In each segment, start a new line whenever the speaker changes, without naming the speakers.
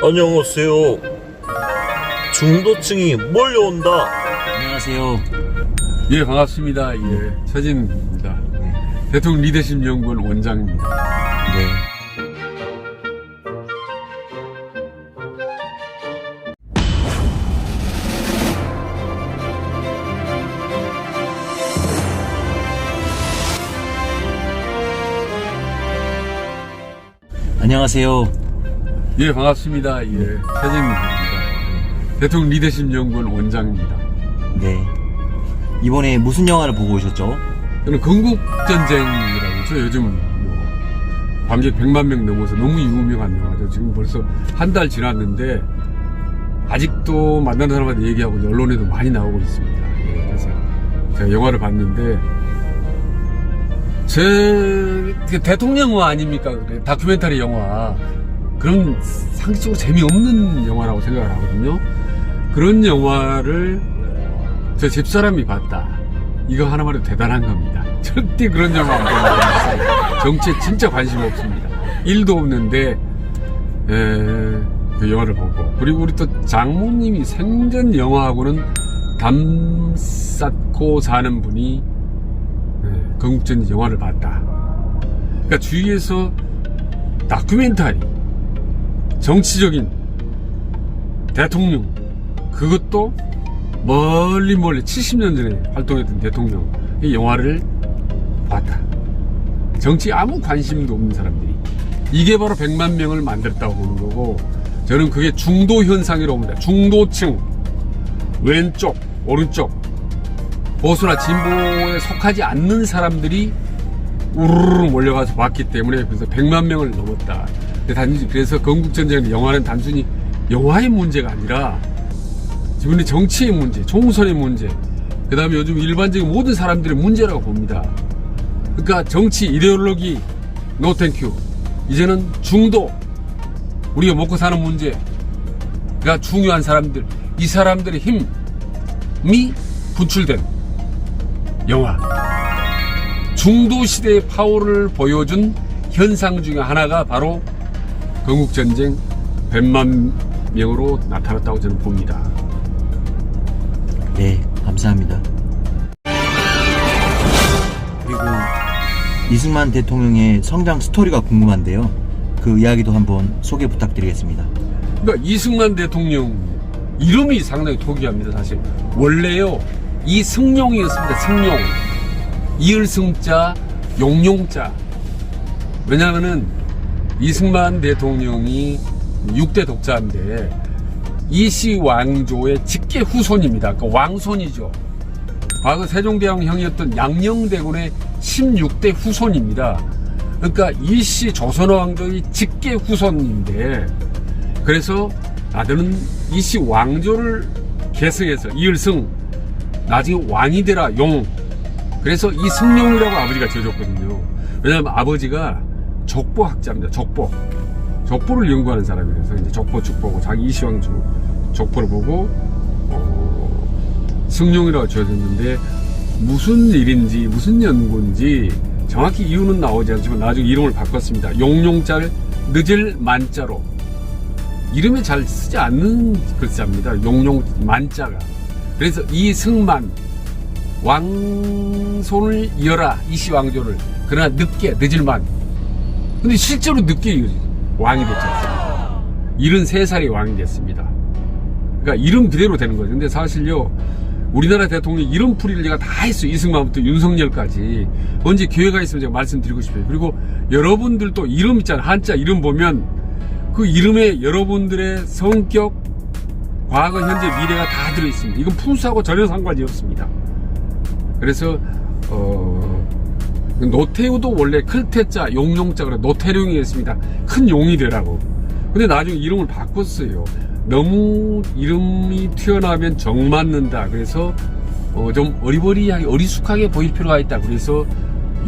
안녕하세요. 중도층이 몰려온다.
안녕하세요.
예, 반갑습니다. 예, 최진입니다. 대통령 리더십 연구원 원장입니다.
네. 안녕하세요.
예, 반갑습니다. 예, 최진입니다. 대통령 리더십 연구원 원장입니다.
네. 이번에 무슨 영화를 보고 오셨죠?
저는 건국전쟁이라고 해서 요즘 뭐 관객 100만 명 넘어서 너무 유명한 영화죠. 지금 벌써 한 달 지났는데 아직도 만나는 사람한테 얘기하고 언론에도 많이 나오고 있습니다. 예, 그래서 제가 영화를 봤는데 제 대통령 영화 아닙니까? 다큐멘터리 영화. 그런 상식적으로 재미없는 영화라고 생각을 하거든요. 그런 영화를 저 집사람이 봤다. 이거 하나만 해도 대단한 겁니다. 절대 그런 영화 안 보는 정치에 진짜 관심 없습니다. 일도 없는데 그 영화를 보고, 그리고 우리 또 장모님이 생전 영화하고는 담 쌓고 사는 분이 건국전 영화를 봤다. 그러니까 주위에서 다큐멘터리, 정치적인 대통령, 그것도 멀리 70년 전에 활동했던 대통령 이 영화를 봤다. 정치에 아무 관심도 없는 사람들이, 이게 바로 100만 명을 만들었다고 보는 거고, 저는 그게 중도 현상이라고 봅니다. 중도층, 왼쪽, 오른쪽, 보수나 진보에 속하지 않는 사람들이 우르르 몰려가서 봤기 때문에 그래서 100만 명을 넘었다. 그래서 건국전쟁 영화는 단순히 영화의 문제가 아니라 지금의 정치의 문제, 총선의 문제, 그 다음에 요즘 일반적인 모든 사람들의 문제라고 봅니다. 그러니까 정치, 이데올로기, 노 땡큐. 이제는 중도, 우리가 먹고 사는 문제가 중요한 사람들, 이 사람들의 힘이 분출된 영화. 중도 시대의 파워를 보여준 현상 중에 하나가 바로 건국전쟁 100만 명으로 나타났다고 저는 봅니다.
네, 감사합니다. 그리고 이승만 대통령의 성장 스토리가 궁금한데요. 그 이야기도 한번 소개 부탁드리겠습니다.
그러니까 이승만 대통령 이름이 상당히 특이합니다. 사실 원래요 이승용이었습니다. 승용, 이을승자, 용용자. 왜냐하면은 이승만 대통령이 6대 독자인데 이씨 왕조의 직계 후손입니다. 그러니까 왕손이죠. 과거 세종대왕 형이었던 양녕대군의 16대 후손입니다. 그러니까 이씨 조선왕조의 직계 후손인데, 그래서 아들은 이씨 왕조를 계승해서 이을승, 나중에 왕이 되라 용. 그래서 이승용이라고 아버지가 지어줬거든요. 왜냐하면 아버지가 족보학자입니다. 족보를 연구하는 사람이라서 이제 족보 쭉 보고 자기 이시왕 족보를 보고 승용이라고 지어줬는데, 무슨 일인지 무슨 연구인지 정확히 이유는 나오지 않지만 나중에 이름을 바꿨습니다. 용용자를 늦을 만자로. 이름에 잘 쓰지 않는 글자입니다. 용용 만자가. 그래서 이승만, 왕손을 이어라 이시왕조를. 그러나 늦게, 늦을만. 근데 실제로 늦게 왕이 됐지 않습니까? 73살에 왕이 됐습니다. 그러니까 이름 그대로 되는 거죠. 근데 사실요, 우리나라 대통령 이름 풀이를 제가 다 했어요. 이승만부터 윤석열까지. 언제 기회가 있으면 제가 말씀드리고 싶어요. 그리고 여러분들도 이름 있잖아요. 한자 이름 보면 그 이름에 여러분들의 성격, 과거, 현재, 미래가 다 들어있습니다. 이건 풍수하고 전혀 상관이 없습니다. 그래서 노태우도 원래 클태자, 용용자, 그래 노태룡이었습니다. 큰 용이 되라고. 근데 나중에 이름을 바꿨어요. 너무 이름이 튀어나오면 정 맞는다. 그래서 좀 어리버리하게, 어리숙하게 보일 필요가 있다. 그래서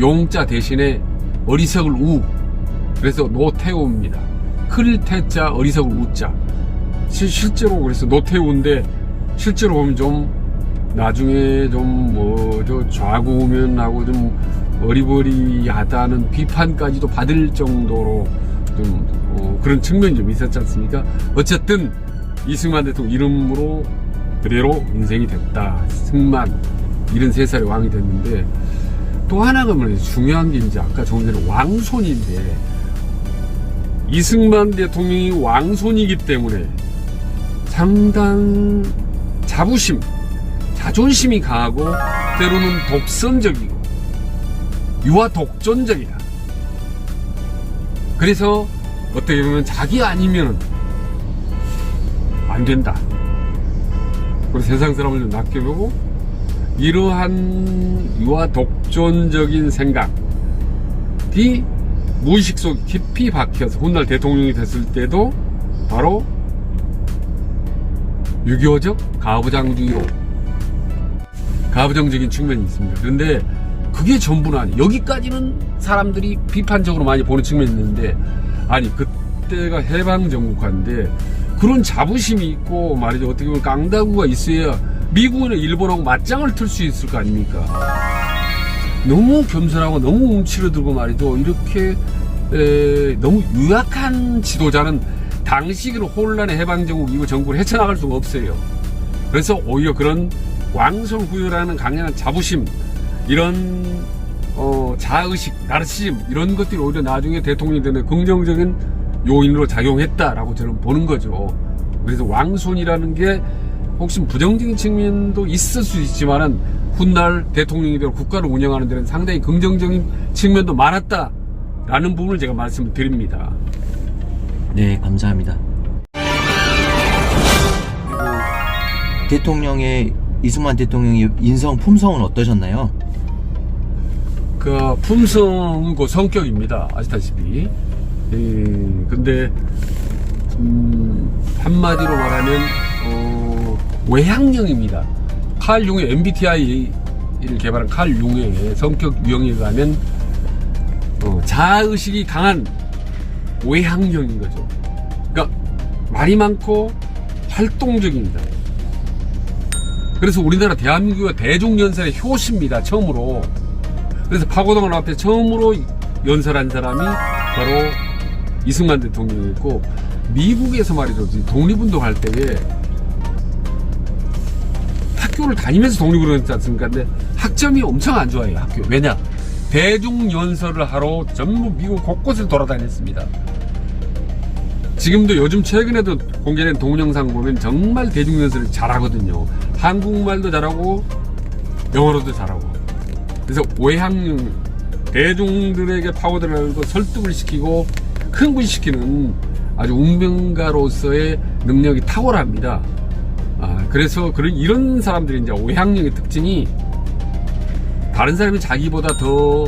용자 대신에 어리석을 우. 그래서 노태우입니다. 클태자, 어리석을 우자. 실제로 그래서 노태우인데, 실제로 보면 좀 나중에 좀 저 좌구우면하고 좀 어리버리하다는 비판까지도 받을 정도로 좀 그런 측면이 좀 있었지 않습니까? 어쨌든 이승만 대통령 이름으로 그대로 인생이 됐다. 승만 73살의 왕이 됐는데, 또 하나가 뭐냐면 중요한 게 이제 아까 조금 전에 왕손인데, 이승만 대통령이 왕손이기 때문에 상당 자부심, 자존심이 강하고 때로는 독선적이고 유아 독존적이다. 그래서 어떻게 보면 자기 아니면 안 된다. 그리고 세상 사람을 좀 낚여보고 이러한 유아 독존적인 생각이 무의식 속에 깊이 박혀서 훗날 대통령이 됐을 때도 바로 유교적 가부장주의로 가부장적인 측면이 있습니다. 그런데 그게 전부는 아니에요. 여기까지는 사람들이 비판적으로 많이 보는 측면이 있는데, 아니 그때가 해방정국화인데 그런 자부심이 있고 말이죠. 어떻게 보면 깡다구가 있어야 미국이나 일본하고 맞짱을 틀 수 있을 거 아닙니까? 너무 겸손하고 너무 움츠러들고 말이죠. 이렇게 너무 유약한 지도자는 당시 그 혼란의 해방정국 이후 정부를 헤쳐나갈 수가 없어요. 그래서 오히려 그런 왕성후유라는 강력한 자부심, 이런 자의식, 나르시즘, 이런 것들이 오히려 나중에 대통령이 되는 긍정적인 요인으로 작용했다라고 저는 보는 거죠. 그래서 왕손이라는 게 혹시 부정적인 측면도 있을 수 있지만은 훗날 대통령이 되고 국가를 운영하는 데는 상당히 긍정적인 측면도 많았다라는 부분을 제가 말씀을 드립니다.
네, 감사합니다. 그리고 대통령의 이승만 대통령의 인성 품성은 어떠셨나요?
그 품성은 그 성격입니다. 아시다시피. 근데 한마디로 말하면 외향형입니다. 칼 융의 MBTI를 개발한 칼 융의 성격 유형에 의하면 자아의식이 강한 외향형인 거죠. 그러니까 말이 많고 활동적입니다. 그래서 우리나라 대한민국의 대중연설의 효시입니다. 처음으로. 그래서 파고당을 앞에 처음으로 연설한 사람이 바로 이승만 대통령이었고, 미국에서 말이죠. 독립운동할 때에 학교를 다니면서 독립을 했지 않습니까? 근데 학점이 엄청 안 좋아요, 학교. 왜냐? 대중연설을 하러 전부 미국 곳곳을 돌아다녔습니다. 지금도 요즘 최근에도 공개된 동영상 보면 정말 대중연설을 잘하거든요. 한국말도 잘하고 영어로도 잘하고. 그래서 외향형, 대중들에게 파고들고 설득을 시키고 흥분시키는 아주 운명가로서의 능력이 탁월합니다. 그래서 이런 사람들이 이제 외향형의 특징이 다른 사람이 자기보다 더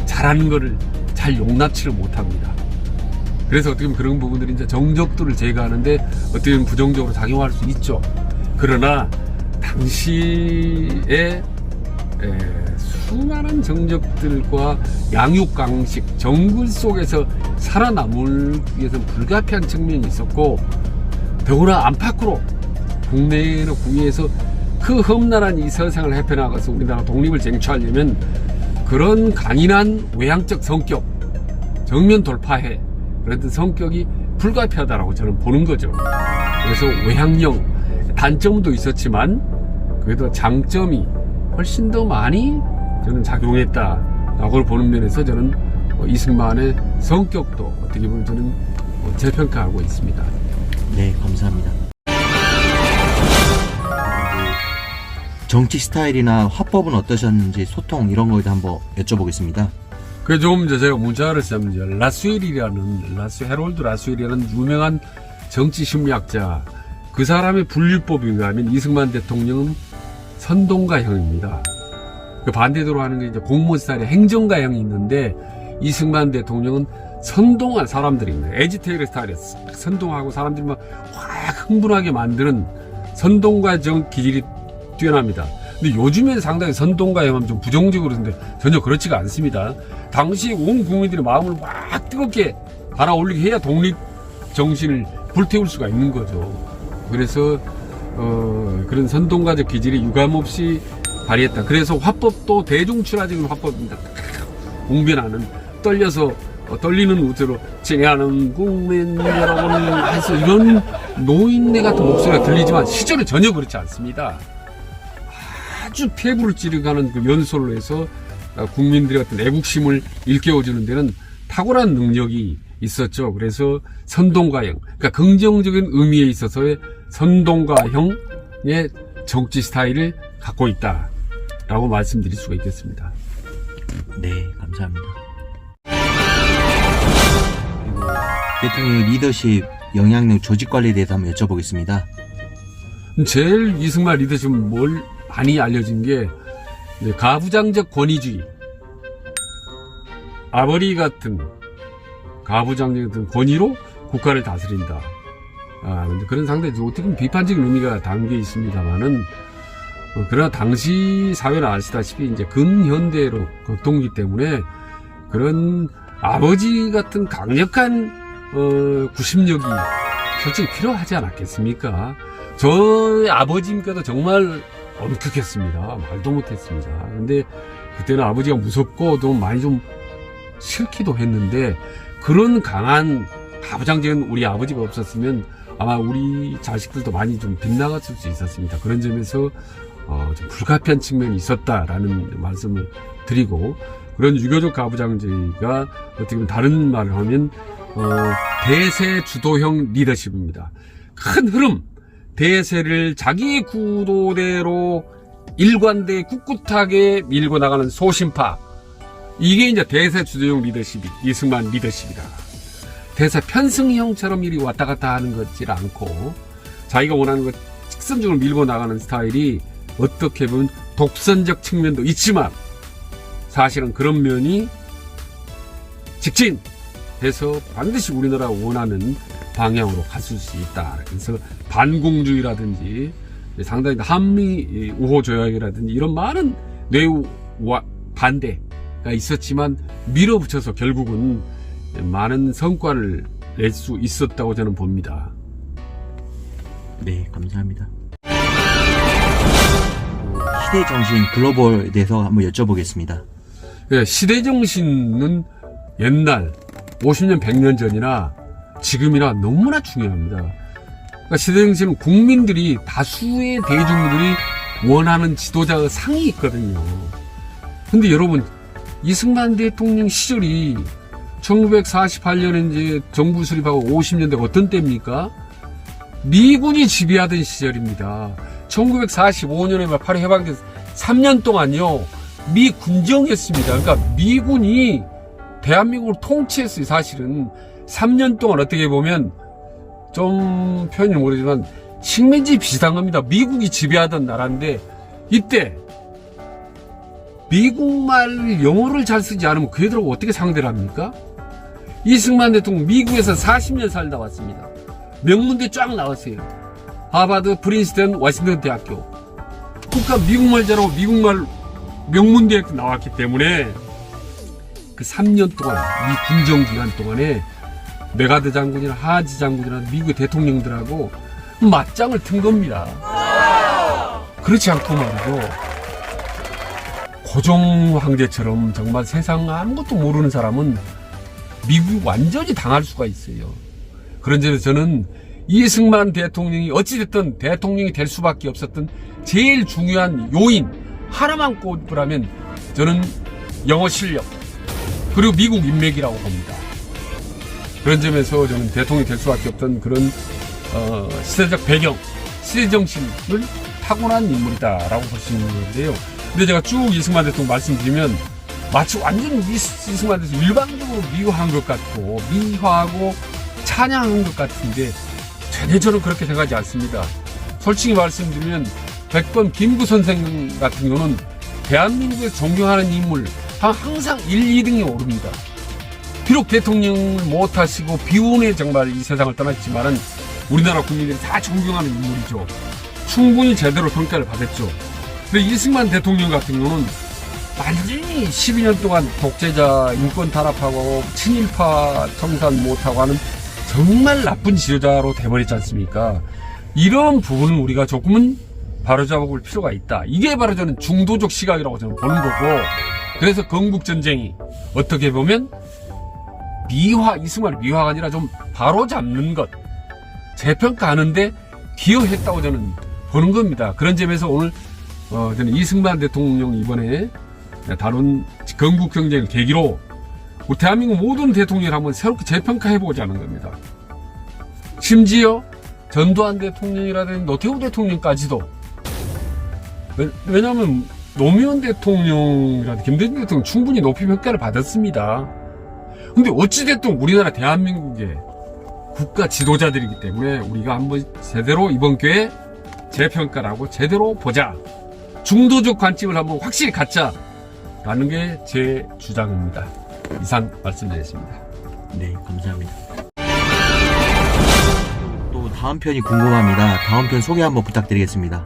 잘하는 거를 잘 용납치를 못합니다. 그래서 어떻게 보면 그런 부분들이 이제 정적들을 제거하는데 어떻게 보면 부정적으로 작용할 수 있죠. 그러나 당시에 수많은 정적들과 양육강식, 정글 속에서 살아남을 위해서는 불가피한 측면이 있었고, 더구나 안팎으로 국내나 국외에서 그 험난한 이 세상을 헤쳐나가서 우리나라 독립을 쟁취하려면 그런 강인한 외향적 성격, 정면 돌파해 그런 성격이 불가피하다라고 저는 보는 거죠. 그래서 외향형 단점도 있었지만 그래도 장점이 훨씬 더 많이 저는 작용했다라고 보는 면에서 저는 이승만의 성격도 어떻게 보면 저는 재평가하고 있습니다.
네, 감사합니다. 정치 스타일이나 화법은 어떠셨는지, 소통 이런 거에도 한번 여쭤보겠습니다.
그래서 조금 이제 제가 문자를 쓰면 헤롤드 라수엘이라는 유명한 정치 심리학자, 그 사람의 분류법에 의하면 이승만 대통령은 선동가형입니다. 그 반대로 하는 게 이제 공무원 스타일의 행정가형이 있는데, 이승만 대통령은 선동한 사람들입니다. 에지테이터 스타일에 선동하고 사람들이 막 확 흥분하게 만드는 선동가적 기질이 뛰어납니다. 근데 요즘엔 상당히 선동가형 하면 좀 부정적으로 하는데 전혀 그렇지가 않습니다. 당시 온 국민들의 마음을 막 뜨겁게 달아올리게 해야 독립 정신을 불태울 수가 있는 거죠. 그래서 그런 선동가적 기질이 유감없이 발휘했다. 그래서 화법도 대중출화적인 화법입니다. 웅변하는, 떨려서 떨리는 우대로 지나는 국민 여러분 해서 이런 노인네 같은 목소리가 들리지만 실제로 전혀 그렇지 않습니다. 아주 폐부를 찌르가는 그 연설로 해서 국민들의 어떤 애국심을 일깨워주는 데는 탁월한 능력이 있었죠. 그래서 선동가형, 그러니까 긍정적인 의미에 있어서의 선동가형의 정치 스타일을 갖고 있다라고 말씀드릴 수가 있겠습니다.
네, 감사합니다. 그리고 대통령의 리더십, 영향력, 조직 관리에 대해서 한번 여쭤보겠습니다.
제일 이승만 리더십은 뭘 많이 알려진 게 가부장적 권위주의, 아버지 같은 가부장적 같은 권위로 국가를 다스린다. 근데 그런 상당히 어떻게 보면 비판적인 의미가 담겨 있습니다만은, 그러나 당시 사회는 아시다시피 이제 근현대로 격동이기 때문에 그런 아버지 같은 강력한 구심력이 솔직히 필요하지 않았겠습니까? 저의 아버지님께도 정말 엄격했습니다. 말도 못했습니다. 근데 그때는 아버지가 무섭고 좀 많이 좀 싫기도 했는데, 그런 강한 가부장적인 우리 아버지가 없었으면 아마 우리 자식들도 많이 좀 빗나갔을 수 있었습니다. 그런 점에서 좀 불가피한 측면이 있었다라는 말씀을 드리고, 그런 유교적 가부장제가 어떻게 보면 다른 말을 하면 대세 주도형 리더십입니다. 큰 흐름, 대세를 자기 구도대로 일관되게 꿋꿋하게 밀고 나가는 소신파, 이게 이제 대세 주도형 리더십이 이승만 리더십이다. 대세 편승형처럼 이리 왔다 갔다 하는 것질 않고 자기가 원하는 것 직선적으로 밀고 나가는 스타일이 어떻게 보면 독선적 측면도 있지만 사실은 그런 면이 직진해서 반드시 우리나라가 원하는 방향으로 갔을 수 있다. 그래서 반공주의라든지 상당히 한미 우호 조약이라든지 이런 많은 내부 반대가 있었지만 밀어붙여서 결국은 많은 성과를 낼 수 있었다고 저는 봅니다.
네, 감사합니다. 시대 정신 글로벌에 대해서 한번 여쭤보겠습니다.
시대 정신은 옛날 50년, 100년 전이나 지금이나 너무나 중요합니다. 그러니까 시대 정신은 국민들이, 다수의 대중들이 원하는 지도자의 상이 있거든요. 근데 여러분, 이승만 대통령 시절이 1948년에 이제 정부 수립하고 50년대가 어떤 때입니까? 미군이 지배하던 시절입니다. 1945년에 8.2 해방돼서 3년 동안요, 미 군정이었습니다. 그러니까 미군이 대한민국을 통치했어요. 사실은 3년 동안 어떻게 보면 좀 표현이 모르지만 식민지 비슷한 겁니다. 미국이 지배하던 나라인데, 이때 미국말 영어를 잘 쓰지 않으면 그 애들하고 어떻게 상대를 합니까? 이승만 대통령 미국에서 40년 살다 왔습니다. 명문대 쫙 나왔어요. 하버드, 프린스턴, 워싱턴 대학교. 그러니까 미국말 잘하고 미국말 명문대학교 나왔기 때문에 그 3년 동안, 미 군정 기간 동안에 메가드 장군이나 하지 장군이나 미국의 대통령들하고 맞짱을 튼 겁니다. 그렇지 않고 말이죠, 고종 황제처럼 정말 세상 아무것도 모르는 사람은 미국이 완전히 당할 수가 있어요. 그런 점에서 저는 이승만 대통령이 어찌됐든 대통령이 될 수밖에 없었던 제일 중요한 요인 하나만 꼽으라면 저는 영어 실력 그리고 미국 인맥이라고 봅니다. 그런 점에서 저는 대통령이 될 수밖에 없던 그런 시대적 배경, 시대 정신을 타고난 인물이다라고 볼 수 있는 건데요. 근데 제가 쭉 이승만 대통령 말씀드리면 마치 완전 이승만 대통령 일방적으로 미화한 것 같고 미화하고 찬양한 것 같은데 전혀 저는 그렇게 생각하지 않습니다. 솔직히 말씀드리면 백번 김구 선생 같은 경우는 대한민국에서 존경하는 인물 항상 1, 2등에 오릅니다. 비록 대통령을 못하시고 비운에 정말 이 세상을 떠났지만은 우리나라 국민들이 다 존경하는 인물이죠. 충분히 제대로 평가를 받았죠. 근데 이승만 대통령 같은 경우는 완전히 12년 동안 독재자, 인권 탄압하고 친일파 청산 못하고 하는 정말 나쁜 지도자로 돼버렸지 않습니까? 이런 부분은 우리가 조금은 바로잡아볼 필요가 있다. 이게 바로 저는 중도적 시각이라고 저는 보는 거고, 그래서 건국전쟁이 어떻게 보면 이승만의 미화가 아니라 좀 바로 잡는 것, 재평가하는데 기여했다고 저는 보는 겁니다. 그런 점에서 오늘 저는 이승만 대통령 이번에 다룬 건국 경쟁을 계기로 우리 대한민국 모든 대통령을 한번 새롭게 재평가해보자는 겁니다. 심지어 전두환 대통령이라든지 노태우 대통령까지도, 왜냐하면 노무현 대통령이라든지 김대중 대통령 충분히 높이 평가를 받았습니다. 근데 어찌됐든 우리나라 대한민국의 국가 지도자들이기 때문에 우리가 한번 제대로 이번 기회에 재평가를 하고 제대로 보자, 중도적 관점을 한번 확실히 갖자라는 게 제 주장입니다. 이상 말씀드렸습니다.
네, 감사합니다. 또 다음 편이 궁금합니다. 다음 편 소개 한번 부탁드리겠습니다.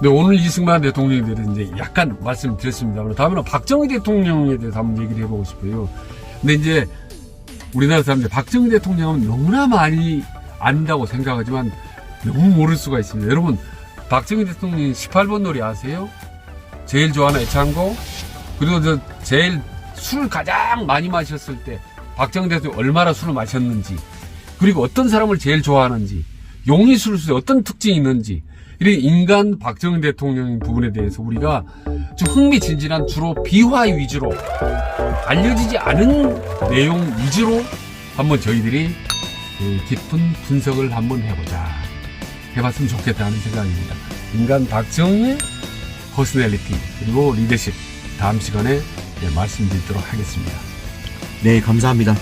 네, 오늘 이승만 대통령에 대해서 이제 약간 말씀드렸습니다. 다음에는 박정희 대통령에 대해서 한번 얘기를 해보고 싶어요. 근데 이제 우리나라 사람들 박정희 대통령은 너무나 많이 안다고 생각하지만 너무 모를 수가 있습니다. 여러분, 박정희 대통령이 18번 놀이 아세요? 제일 좋아하는 애창곡, 그리고 제일 술을 가장 많이 마셨을 때 박정희 대통령이 얼마나 술을 마셨는지, 그리고 어떤 사람을 제일 좋아하는지, 용의술수에 어떤 특징이 있는지, 이런 인간 박정희 대통령 부분에 대해서 우리가 좀 흥미진진한 주로 비화 위주로, 알려지지 않은 내용 위주로 한번 저희들이 깊은 분석을 한번 해봤으면 좋겠다는 생각입니다. 인간 박정희의 퍼스널리티 그리고 리더십, 다음 시간에 말씀드리도록 하겠습니다.
네, 감사합니다.